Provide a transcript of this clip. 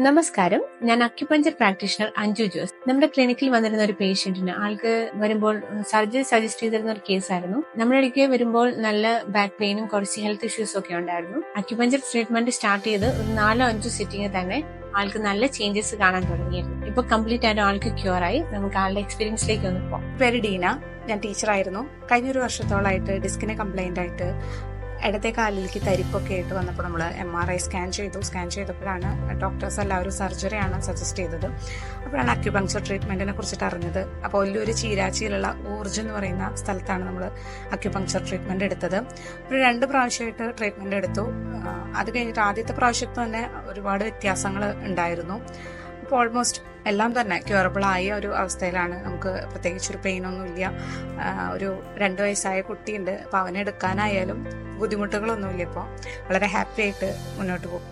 നമസ്കാരം, ഞാൻ acupuncture practitioner Anju Jose. നമ്മുടെ ക്ലിനിക്കിൽ വന്നിരുന്ന ഒരു പേഷ്യന്റിന് ആൾക്ക് വരുമ്പോൾ സർജറി സജസ്റ്റ് ചെയ്തിരുന്ന ഒരു കേസായിരുന്നു. നമ്മുടെ ഇടയ്ക്ക് വരുമ്പോൾ നല്ല ബാക്ക് പെയിനും കുറച്ച് ഹെൽത്ത് ഇഷ്യൂസും ഒക്കെ ഉണ്ടായിരുന്നു. അക്യുപഞ്ചർ ട്രീറ്റ്മെന്റ് സ്റ്റാർട്ട് ചെയ്ത് ഒരു 4-5 സിറ്റിംഗ് തന്നെ ആൾക്ക് നല്ല ചേഞ്ചസ് കാണാൻ തുടങ്ങിയിരുന്നു. ഇപ്പൊ കംപ്ലീറ്റ് ആയിട്ട് ആൾക്ക് ക്യൂർ ആയി. നമുക്ക് ആളുടെ എക്സ്പീരിയൻസിലേക്ക് ഒന്ന് പോകാം. പേര് ഡീന, ഞാൻ ടീച്ചറായിരുന്നു. കഴിഞ്ഞൊരു വർഷത്തോളമായിട്ട് ഡിസ്കിന് കംപ്ലൈന്റ് ആയിട്ട് ഇടത്തെ കാലിലേക്ക് തരിപ്പൊക്കെ ആയിട്ട് വന്നപ്പോൾ നമ്മൾ MRI സ്കാൻ ചെയ്തപ്പോഴാണ് ഡോക്ടേഴ്സ് എല്ലാവരും സർജറിയാണ് സജസ്റ്റ് ചെയ്തത്. അപ്പോഴാണ് അക്യുപങ്ക്ചർ ട്രീറ്റ്മെന്റിനെ കുറിച്ചിട്ട് അറിഞ്ഞത്. അപ്പോൾ ഒല്ലൂർ ചീരാച്ചിയിലുള്ള ഊർജ് എന്ന് പറയുന്ന സ്ഥലത്താണ് നമ്മൾ അക്യുപങ്ക്ചർ ട്രീറ്റ്മെന്റ് എടുത്തത്. ഒരു 2 പ്രാവശ്യമായിട്ട് ട്രീറ്റ്മെന്റ് എടുത്തു. അത് കഴിഞ്ഞിട്ട് ആദ്യത്തെ പ്രാവശ്യത്ത് തന്നെ ഒരുപാട് വ്യത്യാസങ്ങൾ ഉണ്ടായിരുന്നു. അപ്പോൾ ഓൾമോസ്റ്റ് എല്ലാം തന്നെ ക്യൂറബിൾ ആയ ഒരു അവസ്ഥയിലാണ്. നമുക്ക് പ്രത്യേകിച്ചൊരു പെയിനൊന്നുമില്ല. ഒരു 2 വയസ്സായ കുട്ടിയുണ്ട്. അപ്പോൾ അവനെ എടുക്കാനായാലും ബുദ്ധിമുട്ടുകളൊന്നുമില്ല. ഇപ്പോൾ വളരെ ഹാപ്പി ആയിട്ട് മുന്നോട്ട് പോകും.